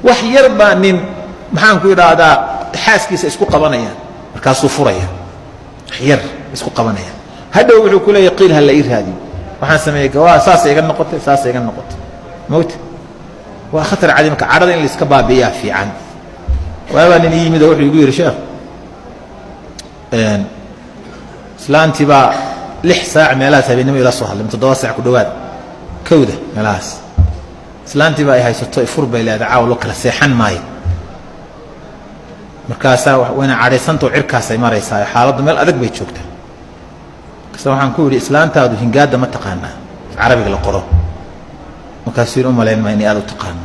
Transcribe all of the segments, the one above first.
وحير بانين محان كو يرادا حاسكيس اسكو قبانيان markaasuu furaya xiyar isku qabanaya hadhow wuxuu ku leeyahay qiil hal irhaadi waxaan sameeyay gawaa saas iga noqotay moot waa khatar cadimka carada in la iska baabiyaa fiican waaba nin yimid wuxuu igu yiri sheekh islaantii baa 6 saac meelaha habeenimo ila soo hadlay 7 saac ku dhawaad kowda meelahaas islaantii baa ay haysato ifur bay leedahay caaw loo kala seexan maayo markaasa waana careysantoo cirkaas ay maraysaa xaaladdu meel adag bay joogtaa kaas waxaan ku yiri islaantaadu hingaada ma taqaana carabiga la qoro markaas uu maleyn ma inay aad u taqaano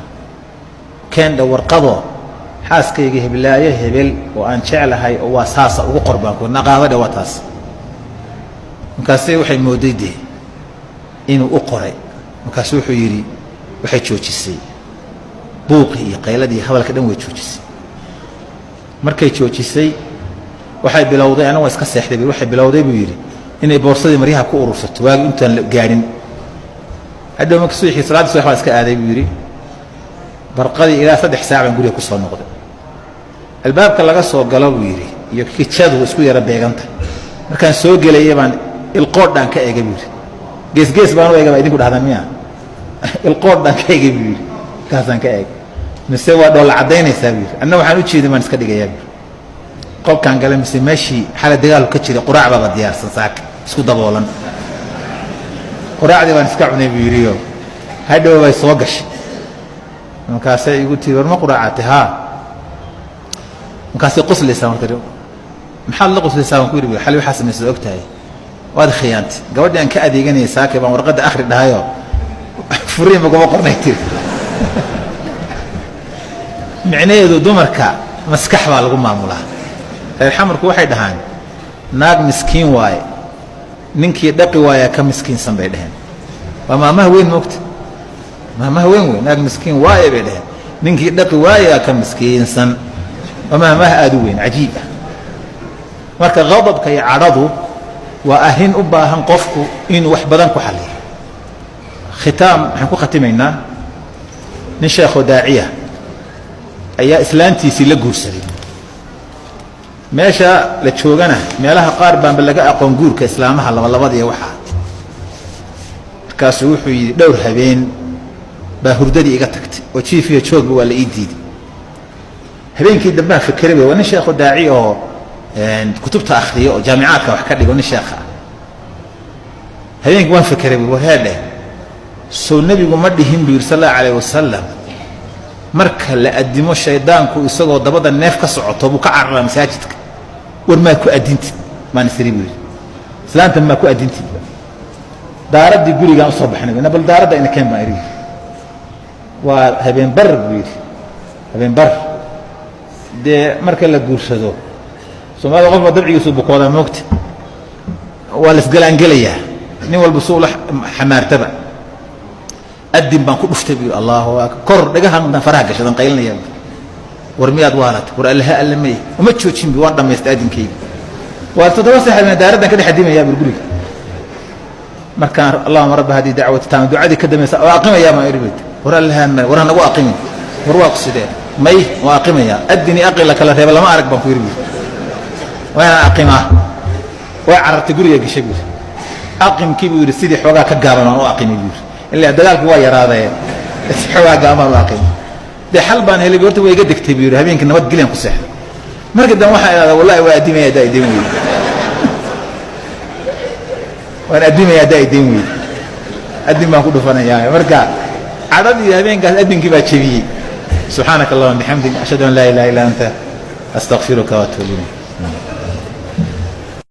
kanda warqado xaaskayga hiblaaye hebel oo aan jecelahay oo waa saasa ugu qorbaan ku naqaabada wataas markaas waxay moodayday inuu u qoray markaas wuxuu yiri waxay joojisay buuqi iyo qayladii hadalka dhan way joojisay markay joojisay waxay bilowday ana waa iska seexday waxay bilowday buu yiri inay boorsadii mariyaha ku urursato waag intaan la gaarin hadda markii suuxii salaadii subax waa iska aaday buu yiri barqadii ilaa 3 saac baan guriga ku soo noqday albaabka laga soo galo buu yiri iyo kitchadu isku yara beeganta markaan soo galay baan ilqoodhan ka eegay buu yiri gees baan u eegay idinku dhahdaan miya ilqoodhan ka eegay buu yiri kaasaan ka eegay mise waa dhool cadeynaysaa buu anna waxaan u jeeday man iska dhigayaa qolkan galay mise meeshii xala dagaal ka jiray quraac baba diyaarsan saak isku daboolan quraacdii baan iska cunay buu yiri hadhow way soo gashay markaasay igu tii war ma quraacatay ha markaasay qoslaysaa markaa maxaad la qoslaysaa ku yiri xal waxa sameysay ogtahay waad khiyaantay gabadhan ka adeeganay saakay baan warqada akhri dhahayo furiin ma qornay tii micnaheedu dumarka maskax baa lagu maamulaa reer xamarku waxay dhahaan naag miskiin waaye ninkii dhaqi waaya ka miskiinsan bay dhaheen waa maamaha weyn moogta maamaha weyn naag miskiin waaye bay dhaheen ninkii dhaqi waaya ka miskiinsan waa maamaha aad u weyn cajiib marka qadabka iyo cadhadu waa arrin u baahan qofku inuu wax badan ku xalliyo khitaam waxaan ku khatimaynaa nin sheekho daaciya ayaa islaantiisii la guursaday meesha la joogana meelaha qaar baan laga aqoon guurka islaamaha labadii waxa markaas wuxuu yiri dhowr habeen baa hurdadii iga tagtay oo jiifiyo joogba waa la ii diiday habeenkii dambe fikiray waa nin sheekh daaci oo kutubta akhriyo oo jaamicaadka wax ka dhigo nin sheekh habeenkii waan fikiray waa heede soo nabigu ma dhihin bi sallallahu alayhi wasallam marka la adimo shaydaanku isagoo dabada neef ka socoto buu ka carraa masaajidka war ma ku adintid ma nisribi islaanta ma ku adintid daaradii guriga u soo baxnay nabal daarada ina keen baa iri waa habeen bar wiiri habeen bar de marka la guursado Soomaaliya qof dabciisu bukooda moogta waa la isgalaan galaya nin walba soo xamaartaba أدم بان كل مفتبي الله كور دجها من فراغ شدان قيلنا يا ورميات والد ورالها ألمي وما تشوتشين بوان دم يستأذن كي وتتوسع من دارنا كده حديمة يا بالقولي مكان اللهم رب هذه دعوة تام دعاء كده وأقيم يا ما يريد ورالها ورنا وأقيم ورواق صدق مي وأقيم يا أدني أقل لك لا تبلا ما أرك بان في يريد وأنا أقيمها وعرفت تقولي يا شبير أقيم كبير سيدي حوجا كجارنا وأقيم يبير اللي دلالك هو يراده حواجة أمام واقعي ده حلبان اللي بيقول تبغى يقدك تبير هبين كنا ما تقولين قصة ما قد ما واحد والله وأديم يا داي ديموي وأنا أديم يا داي ديموي أديم ما أقول فانا يا مركا عرضي هبين قال أديم كيف تشبيه سبحانك اللهم وبحمدك أشهد أن لا إله إلا أنت أستغفرك وأتوب إليك